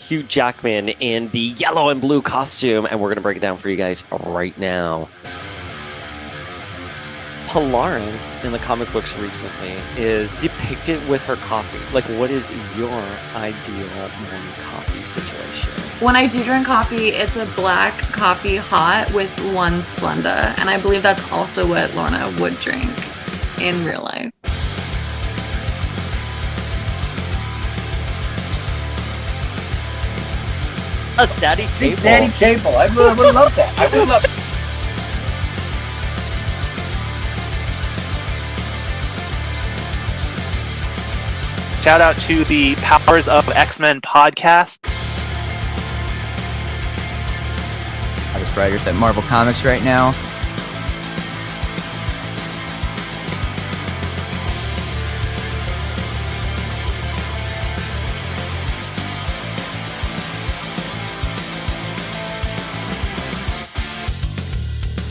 Hugh Jackman in the yellow and blue costume, and we're going to break it down for you guys right now. Polaris in the comic books recently is depicted with her coffee. Like, what is your ideal morning coffee situation? When I do drink coffee, it's a black coffee hot with one Splenda. And I believe that's also what Lorna would drink in real life. A Daddy Cable. Daddy Cable. I would love that. I would love. Shout out to the Powers of X-Men podcast. Hottest writers at Marvel Comics right now.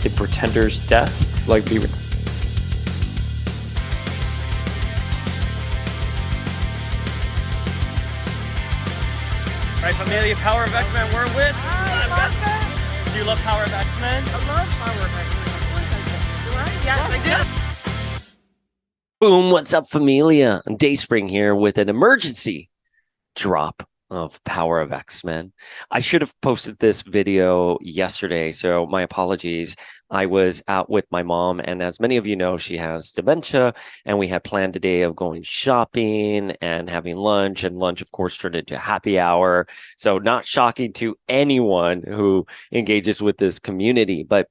The Pretender's death, like be. Right, Familia, Power of X-Men, we're with. Do you love Power of X-Men? I love Power of X-Men. Of course I do. Do I? Yes, I do. Boom, what's up, Familia? Dayspring here with an emergency drop of Power of X-Men. I should have posted this video yesterday, so my apologies. I was out with my mom, and as many of you know, she has dementia, and we had planned a day of going shopping and having lunch, and lunch, of course, turned into happy hour. So not shocking to anyone who engages with this community, but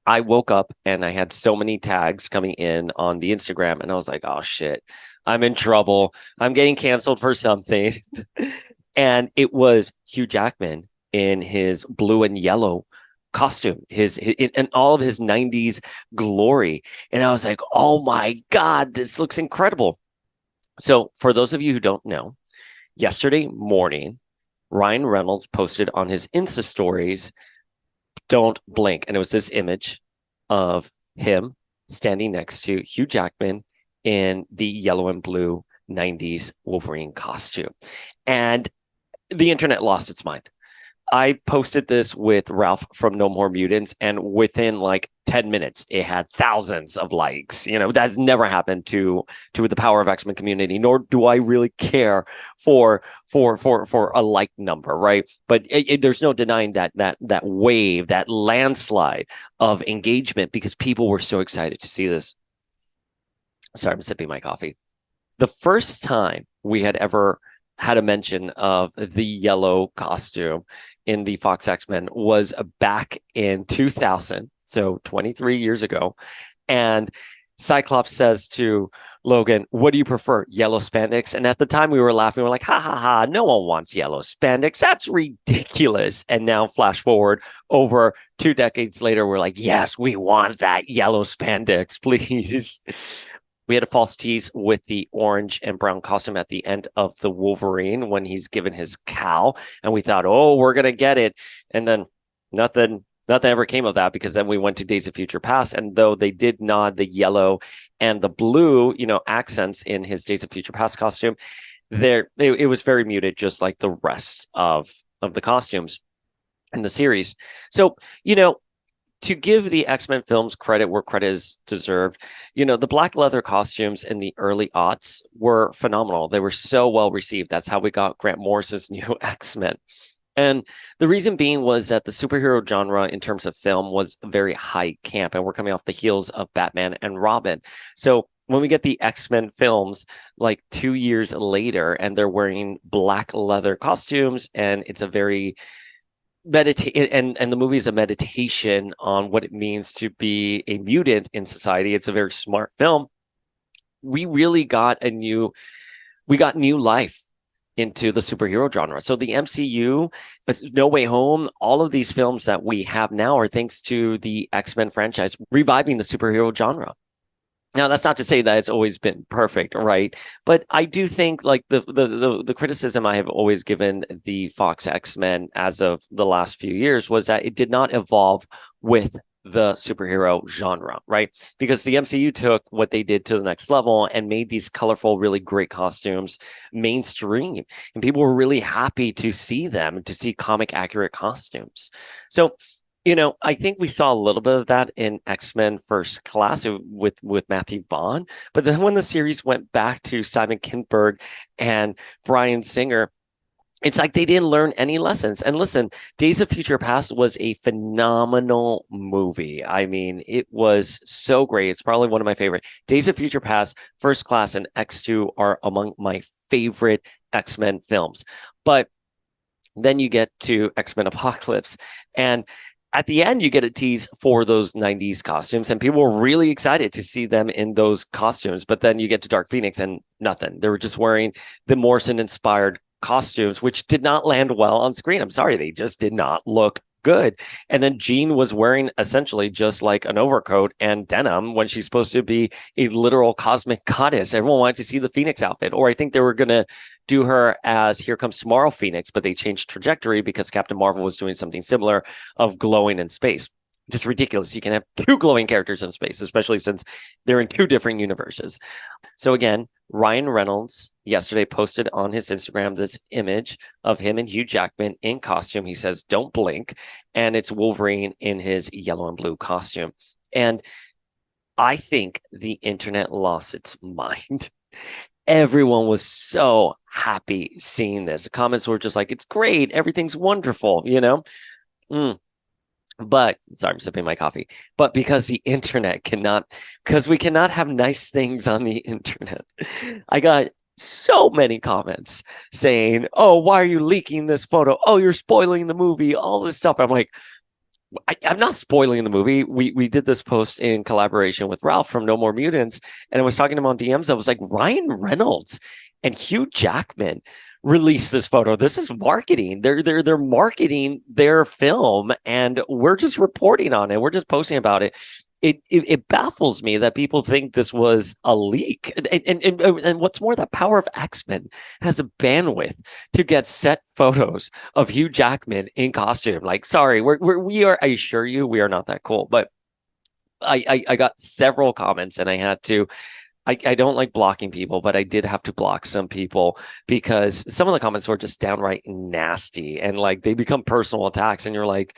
I woke up and I had so many tags coming in on the Instagram, and I was like, oh shit, I'm in trouble. I'm getting canceled for something. And it was Hugh Jackman in his blue and yellow costume, his in all of his 90s glory. And I was like, oh my God, this looks incredible. So for those of you who don't know, yesterday morning, Ryan Reynolds posted on his Insta stories, "Don't blink." And it was this image of him standing next to Hugh Jackman in the yellow and blue 90s Wolverine costume. And the internet lost its mind. I posted this with Ralph from No More Mutants, and within like 10 minutes, it had thousands of likes. You know, that's never happened to the Power of X-Men community, nor do I really care for a like number, right? But there's no denying that wave, that landslide of engagement, because people were so excited to see this. Sorry, I'm sipping my coffee. The first time we had ever had a mention of the yellow costume in the Fox X-Men was back in 2000, so 23 years ago. And Cyclops says to Logan, "What do you prefer, yellow spandex?" And at the time we were laughing. We're like, ha, ha, ha, no one wants yellow spandex. That's ridiculous. And now flash forward over 2 decades later, we're like, yes, we want that yellow spandex, please. We had a false tease with the orange and brown costume at the end of the Wolverine when he's given his cowl, and we thought, oh, we're going to get it. And then nothing ever came of that, because then we went to Days of Future Past, and though they did nod the yellow and the blue, accents in his Days of Future Past costume, it was very muted, just like the rest of the costumes in the series. So, to give the X-Men films credit where credit is deserved, the black leather costumes in the early aughts were phenomenal. They were so well received. That's how we got Grant Morrison's new X-Men. And the reason being was that the superhero genre in terms of film was very high camp, and we're coming off the heels of Batman and Robin. So when we get the X-Men films like 2 years later, and they're wearing black leather costumes, and it's a very and the movie is a meditation on what it means to be a mutant in society. It's a very smart film. We really got new life into the superhero genre. So the MCU, No Way Home, all of these films that we have now are thanks to the X-Men franchise reviving the superhero genre. Now, that's not to say that it's always been perfect, right? But I do think, like, the criticism I have always given the Fox X-Men as of the last few years was that it did not evolve with the superhero genre, right? Because the MCU took what they did to the next level and made these colorful, really great costumes mainstream. And people were really happy to see them, to see comic accurate costumes. So, I think we saw a little bit of that in X-Men First Class with Matthew Vaughn. But then when the series went back to Simon Kinberg and Bryan Singer, it's like they didn't learn any lessons. And listen, Days of Future Past was a phenomenal movie. I mean, it was so great. It's probably one of my favorite. Days of Future Past, First Class, and X2 are among my favorite X-Men films. But then you get to X-Men Apocalypse, and at the end, you get a tease for those 90s costumes, and people were really excited to see them in those costumes. But then you get to Dark Phoenix and nothing. They were just wearing the Morrison-inspired costumes, which did not land well on screen. I'm sorry, they just did not look good. And then Jean was wearing essentially just like an overcoat and denim when she's supposed to be a literal cosmic goddess. Everyone wanted to see the Phoenix outfit, or I think they were going to do her as Here Comes Tomorrow Phoenix, but they changed trajectory because Captain Marvel was doing something similar of glowing in space. Just ridiculous. You can have two glowing characters in space, especially since they're in two different universes. So again, Ryan Reynolds yesterday posted on his Instagram this image of him and Hugh Jackman in costume. He says, "Don't blink." And it's Wolverine in his yellow and blue costume. And I think the internet lost its mind. Everyone was so happy seeing this. The comments were just like, "It's great. Everything's wonderful," But sorry, I'm sipping my coffee. But because we cannot have nice things on the internet. I got so many comments saying, "Oh, why are you leaking this photo? Oh, you're spoiling the movie," all this stuff. I'm like, I'm not spoiling the movie. We did this post in collaboration with Ralph from No More Mutants, and I was talking to him on DMs. I was like, Ryan Reynolds and Hugh Jackman released this photo. This is marketing. They're marketing their film, and we're just reporting on it. We're just posting about it. It baffles me that people think this was a leak. And what's more, the power of X-Men has a bandwidth to get set photos of Hugh Jackman in costume. Like, sorry, we are. I assure you, we are not that cool. But I got several comments, and I had to. I don't like blocking people, but I did have to block some people because some of the comments were just downright nasty, and like they become personal attacks. And you're like,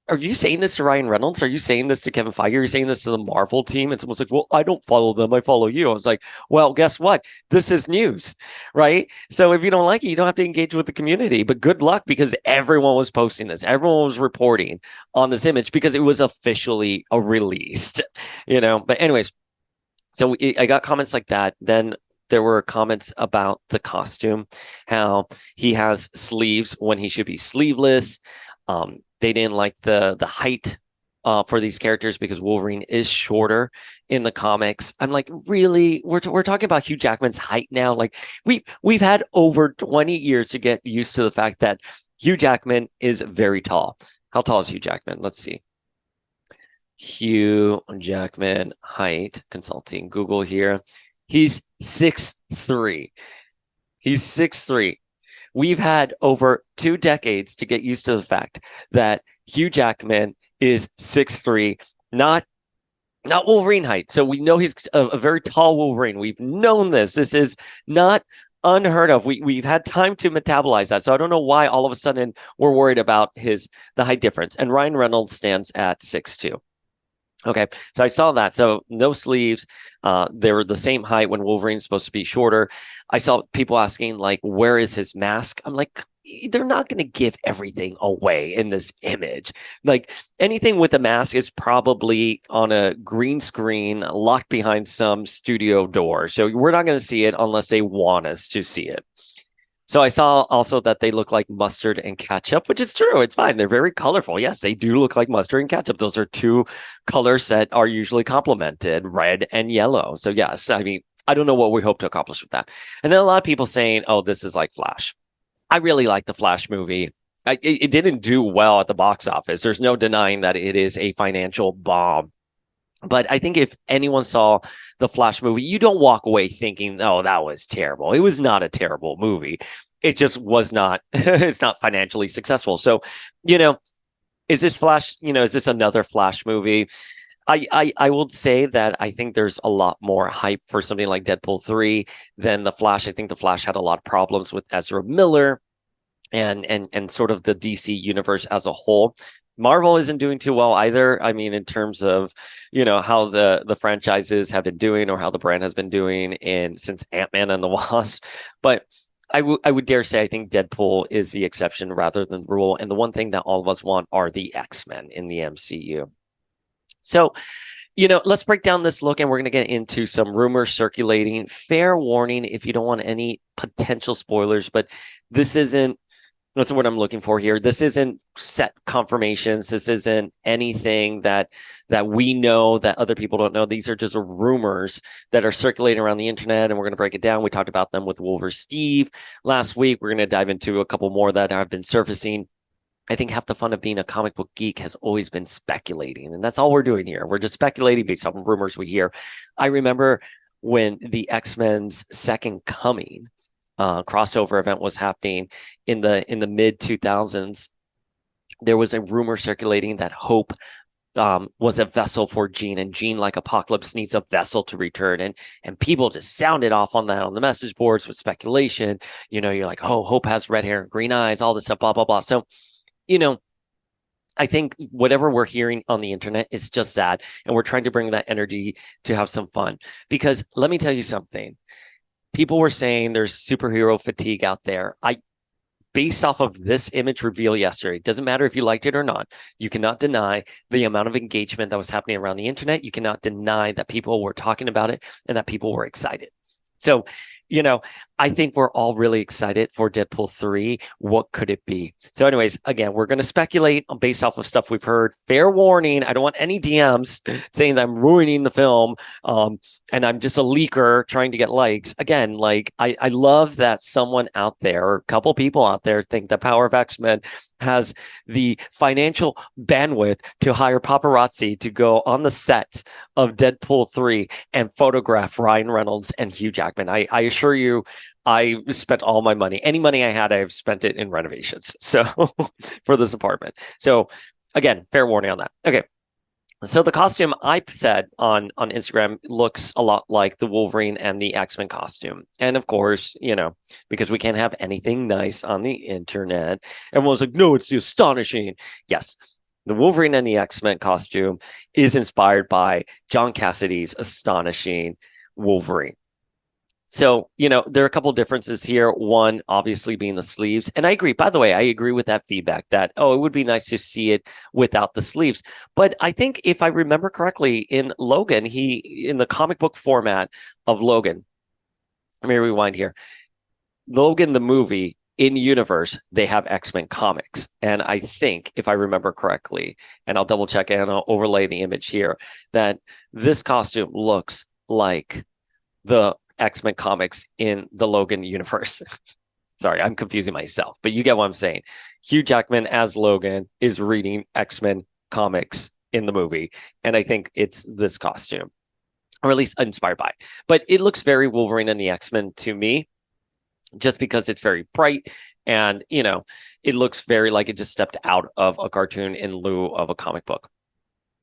are you saying this to Ryan Reynolds? Are you saying this to Kevin Feige? Are you saying this to the Marvel team? And someone's like, well, I don't follow them. I follow you. I was like, well, guess what? This is news, right? So if you don't like it, you don't have to engage with the community. But good luck, because everyone was posting this. Everyone was reporting on this image because it was officially released, But anyways, so I got comments like that. Then there were comments about the costume, how he has sleeves when he should be sleeveless. They didn't like the height for these characters because Wolverine is shorter in the comics. I'm like, really? We're talking about Hugh Jackman's height now? Like we've had over 20 years to get used to the fact that Hugh Jackman is very tall. How tall is Hugh Jackman? Let's see. Hugh Jackman height consulting Google here. He's 6'3". He's 6'3". We've had over 2 decades to get used to the fact that Hugh Jackman is 6'3", not Wolverine height. So we know he's a very tall Wolverine. We've known this. This is not unheard of. We've had time to metabolize that. So I don't know why all of a sudden we're worried about the height difference. And Ryan Reynolds stands at 6'2". Okay, so I saw that. So no sleeves. They were the same height when Wolverine's supposed to be shorter. I saw people asking, like, where is his mask? I'm like, they're not going to give everything away in this image. Like, anything with a mask is probably on a green screen locked behind some studio door. So we're not going to see it unless they want us to see it. So I saw also that they look like mustard and ketchup, which is true. It's fine. They're very colorful. Yes, they do look like mustard and ketchup. Those are two colors that are usually complemented, red and yellow. So yes, I mean, I don't know what we hope to accomplish with that. And then a lot of people saying, oh, this is like Flash. I really like the Flash movie. It didn't do well at the box office. There's no denying that it is a financial bomb. But I think if anyone saw the Flash movie, you don't walk away thinking, oh, that was terrible. It was not a terrible movie. It just was not, it's not financially successful. So, Is this Flash, is this another Flash movie? I will say that I think there's a lot more hype for something like Deadpool 3 than The Flash. I think The Flash had a lot of problems with Ezra Miller and sort of the DC universe as a whole. Marvel isn't doing too well either. I mean, in terms of, how the franchises have been doing or how the brand has been doing since Ant-Man and the Wasp. But I would dare say I think Deadpool is the exception rather than the rule. And the one thing that all of us want are the X-Men in the MCU. So, let's break down this look, and we're going to get into some rumors circulating. Fair warning if you don't want any potential spoilers, but that's what I'm looking for here. This isn't set confirmations. This isn't anything that we know that other people don't know. These are just rumors that are circulating around the internet, and we're going to break it down. We talked about them with Wolver Steve last week. We're going to dive into a couple more that have been surfacing. I think half the fun of being a comic book geek has always been speculating, and that's all we're doing here. We're just speculating based on rumors we hear. I remember when the X-Men's Second Coming crossover event was happening in the mid 2000s. There was a rumor circulating that Hope was a vessel for Jean, and Jean, like Apocalypse, needs a vessel to return. And people just sounded off on that on the message boards with speculation. You're like, oh, Hope has red hair and green eyes, all this stuff, blah, blah, blah. So, I think whatever we're hearing on the internet is just that. And we're trying to bring that energy to have some fun. Because let me tell you something. People were saying there's superhero fatigue out there. Based off of this image reveal yesterday, doesn't matter if you liked it or not, you cannot deny the amount of engagement that was happening around the internet. You cannot deny that people were talking about it and that people were excited. So, I think we're all really excited for Deadpool 3. What could it be? So anyways, again, we're going to speculate based off of stuff we've heard. Fair warning, I don't want any DMs saying that I'm ruining the film and I'm just a leaker trying to get likes. Again, I love that someone out there, or a couple people out there, think that Power of X-Men has the financial bandwidth to hire paparazzi to go on the set of Deadpool 3 and photograph Ryan Reynolds and Hugh Jackman. I assure you, I spent all my money. Any money I had, I've spent it in renovations. So for this apartment. So again, fair warning on that. Okay. So the costume, I said on Instagram, looks a lot like the Wolverine and the X-Men costume. And of course, because we can't have anything nice on the internet, everyone's like, no, it's astonishing. Yes, the Wolverine and the X-Men costume is inspired by John Cassidy's astonishing Wolverine. So, there are a couple differences here. One, obviously, being the sleeves. And I agree. By the way, I agree with that feedback that, it would be nice to see it without the sleeves. But I think if I remember correctly, in Logan, in the comic book format of Logan, let me rewind here. Logan, the movie, in universe, they have X-Men comics. And I think, if I remember correctly, and I'll double check and I'll overlay the image here, that this costume looks like the X-Men comics in the Logan universe. Sorry, I'm confusing myself, but you get what I'm saying. Hugh Jackman as Logan is reading X-Men comics in the movie, and I think it's this costume, or at least inspired by. But it looks very Wolverine and the X-Men to me, just because it's very bright, and it looks very like it just stepped out of a cartoon in lieu of a comic book.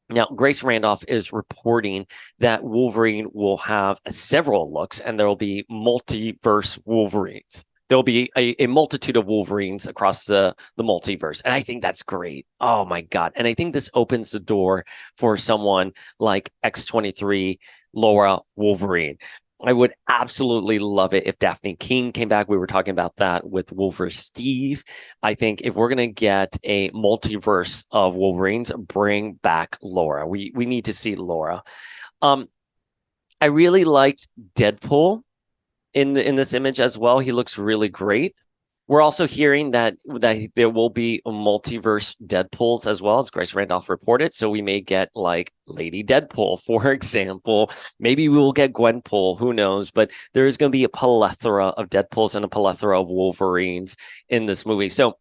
Now, Grace Randolph is reporting that Wolverine will have several looks, and there will be multiverse Wolverines. There'll be a multitude of Wolverines across the multiverse. And I think that's great. Oh, my God. And I think this opens the door for someone like X-23, Laura Wolverine. I would absolutely love it if Daphne King came back. We were talking about that with Wolver Steve. I think if we're going to get a multiverse of Wolverines, bring back Laura. We need to see Laura. I really liked Deadpool in this image as well. He looks really great. We're also hearing that there will be multiverse Deadpools as well, as Grace Randolph reported. So we may get like Lady Deadpool, for example. Maybe we will get Gwenpool, who knows? But there is going to be a plethora of Deadpools and a plethora of Wolverines in this movie. So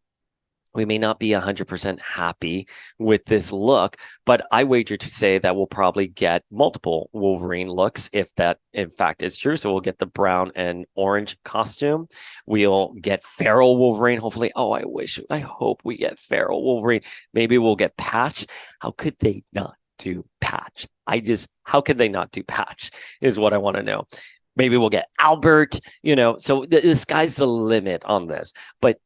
We may not be 100% happy with this look, but I wager to say that we'll probably get multiple Wolverine looks if that in fact is true. So we'll get the brown and orange costume. We'll get feral Wolverine, hopefully. Oh, I hope we get feral Wolverine. Maybe we'll get Patch. How could they not do Patch? How could they not do Patch is what I want to know. Maybe we'll get Albert, so the sky's the limit on this. But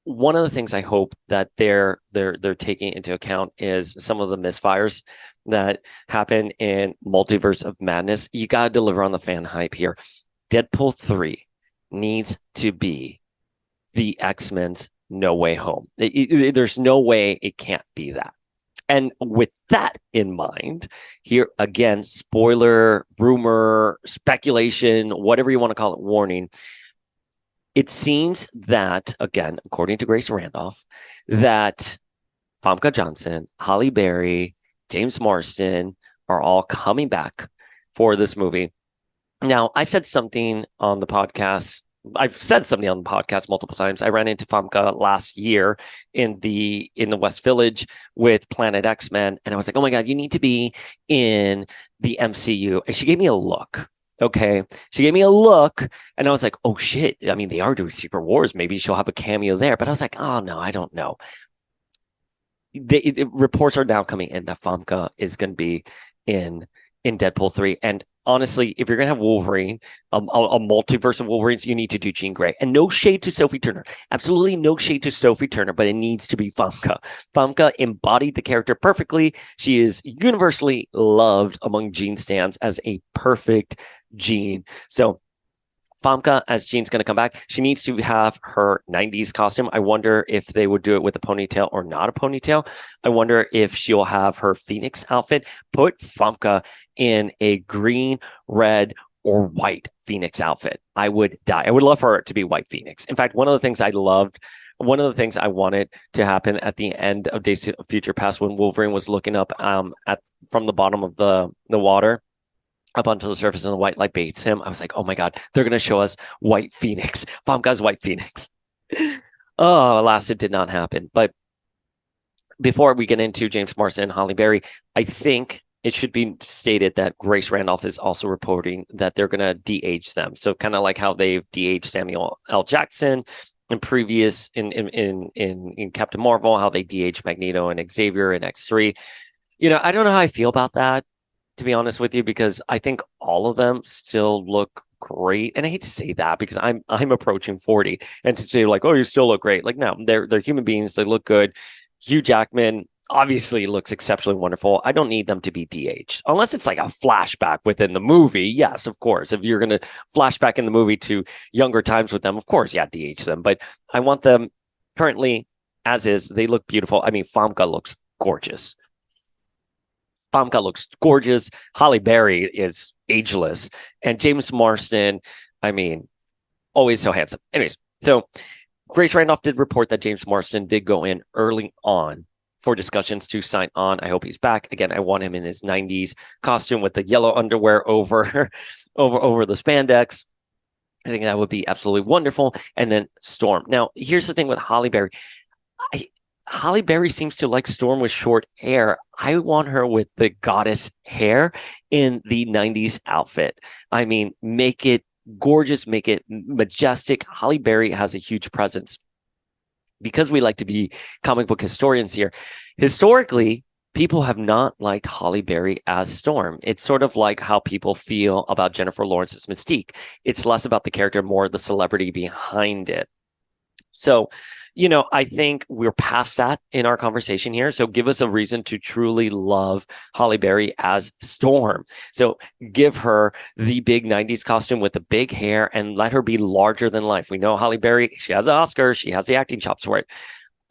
one of the things I hope that they're taking into account is some of the misfires that happen in Multiverse of Madness. You got to deliver on the fan hype here. Deadpool 3 needs to be the X-Men's No Way Home. There's no way it can't be that. And with that in mind, here again, spoiler, rumor, speculation, whatever you want to call it, warning. It seems that, again, according to Grace Randolph, that Famke Janssen, Halle Berry, James Marsden are all coming back for this movie. Now, I said something on the podcast. I've said something on the podcast multiple times. I ran into Famke last year in the West Village with Planet X-Men, and I was like, "Oh my God, you need to be in the MCU." And she gave me a look. Okay. She gave me a look and I was like, oh shit. I mean, they are doing Secret Wars. Maybe she'll have a cameo there. But I was like, oh no, I don't know. Reports are now coming in that Famke is going to be in Deadpool 3. And honestly, if you're going to have Wolverine, a multiverse of Wolverines, you need to do Jean Grey. And no shade to Sophie Turner. Absolutely no shade to Sophie Turner, but it needs to be Famke. Famke embodied the character perfectly. She is universally loved among Jean stans as a perfect Jean. So Famke as Jean's going to come back. She needs to have her 90s costume. I wonder if they would do it with a ponytail or not a ponytail. I wonder if she'll have her Phoenix outfit. Put Famke in a green, red, or white Phoenix outfit. I would die. I would love for her to be white Phoenix. In fact, one of the things I wanted to happen at the end of Days of Future Past when Wolverine was looking up from the bottom of the water up onto the surface and the white light baits him. I was like, oh my God, they're going to show us White Phoenix. Famke's White Phoenix. Oh, alas, it did not happen. But before we get into James Marsden and Halle Berry, I think it should be stated that Grace Randolph is also reporting that they're going to de-age them. So kind of like how they've de-aged Samuel L. Jackson in previous in Captain Marvel, how they de-aged Magneto and Xavier in X3. I don't know how I feel about that, to be honest with you, because I think all of them still look great. And I hate to say that because I'm approaching 40, and to say like, oh, you still look great. Like, no, they're human beings. They look good. Hugh Jackman obviously looks exceptionally wonderful. I don't need them to be de-aged unless it's like a flashback within the movie. Yes, of course. If you're going to flashback in the movie to younger times with them, of course, yeah, de-age them. But I want them currently as is. They look beautiful. I mean, Famke looks gorgeous. Famke looks gorgeous. Halle Berry is ageless. And James Marsden, I mean, always so handsome. Anyways, so Grace Randolph did report that James Marsden did go in early on for discussions to sign on. I hope he's back. Again, I want him in his 90s costume with the yellow underwear over the spandex. I think that would be absolutely wonderful. And then Storm. Now, here's the thing with Halle Berry. Halle Berry seems to like Storm with short hair. I want her with the goddess hair in the 90s outfit. I mean, make it gorgeous, make it majestic. Halle Berry has a huge presence. Because we like to be comic book historians here, historically, people have not liked Halle Berry as Storm. It's sort of like how people feel about Jennifer Lawrence's Mystique. It's less about the character, more the celebrity behind it. So, I think we're past that in our conversation here. So give us a reason to truly love Halle Berry as Storm. So give her the big 90s costume with the big hair and let her be larger than life. We know Halle Berry, she has an Oscar. She has the acting chops for it.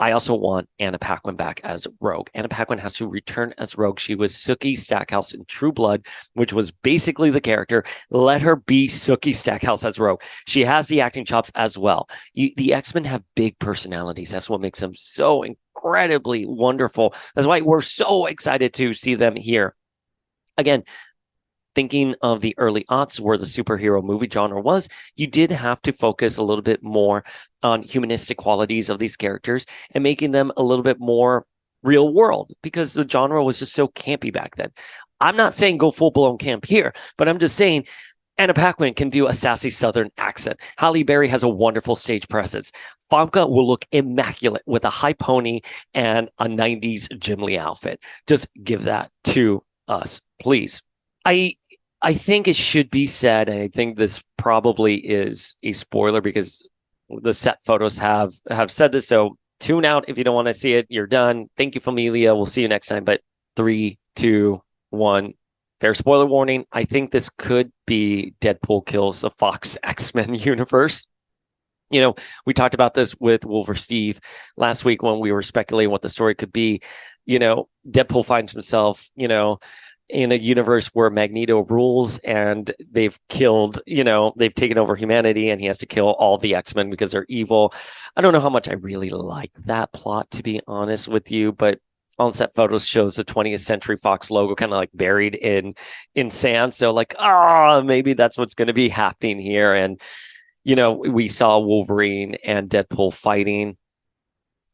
I also want Anna Paquin back as Rogue. Anna Paquin has to return as Rogue. She was Sookie Stackhouse in True Blood, which was basically the character. Let her be Sookie Stackhouse as Rogue. She has the acting chops as well. The X-Men have big personalities. That's what makes them so incredibly wonderful. That's why we're so excited to see them here. Again, thinking of the early aughts where the superhero movie genre was, you did have to focus a little bit more on humanistic qualities of these characters and making them a little bit more real world because the genre was just so campy back then. I'm not saying go full blown camp here, but I'm just saying Anna Paquin can do a sassy Southern accent. Halle Berry has a wonderful stage presence. Famke will look immaculate with a high pony and a 90s Jim Lee outfit. Just give that to us, please. I think it should be said, and I think this probably is a spoiler because the set photos have said this, so tune out if you don't want to see it. You're done. Thank you, Familia. We'll see you next time. But 3, 2, 1. Fair spoiler warning. I think this could be Deadpool kills the Fox X-Men universe. You know, we talked about this with Wolver Steve last week when we were speculating what the story could be. You know, Deadpool finds himself, you know, in a universe where Magneto rules and they've killed, you know, they've taken over humanity and he has to kill all the X-Men because they're evil. I don't know how much I really like that plot, to be honest with you, but on-set photos shows the 20th Century Fox logo kind of like buried in sand. So like, maybe that's what's going to be happening here. And, you know, we saw Wolverine and Deadpool fighting.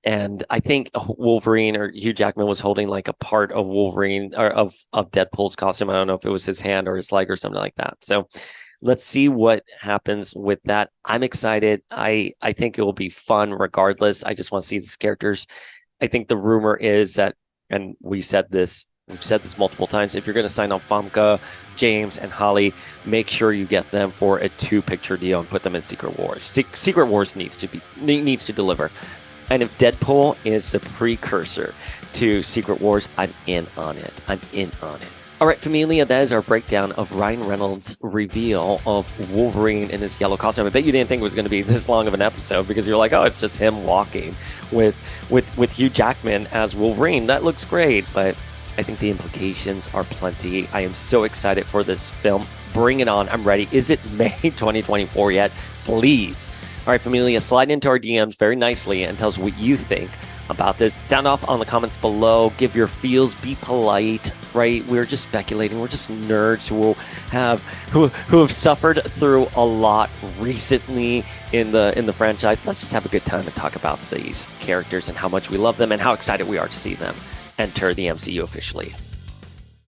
And I think Wolverine or Hugh Jackman was holding like a part of Wolverine or of Deadpool's costume. I don't know if it was his hand or his leg or something like that. So let's see what happens with that. I'm excited. I think it will be fun regardless. I just want to see these characters. I think the rumor is that, and we've said this multiple times, if you're going to sign off Famke, James, and Holly, make sure you get them for a 2-picture deal and put them in Secret Wars. Secret Wars needs to deliver. And if Deadpool is the precursor to Secret Wars, I'm in on it. All right, Familia, that is our breakdown of Ryan Reynolds' reveal of Wolverine in his yellow costume. I bet you didn't think it was going to be this long of an episode because you're like, oh, it's just him walking with Hugh Jackman as Wolverine. That looks great, but I think the implications are plenty. I am so excited for this film. Bring it on. I'm ready. Is it May 2024 yet? Please. All right, Familia, slide into our DMs very nicely and tell us what you think about this. Sound off on the comments below. Give your feels. Be polite, right? We're just speculating. We're just nerds who have suffered through a lot recently in the franchise. Let's just have a good time and talk about these characters and how much we love them and how excited we are to see them enter the MCU officially.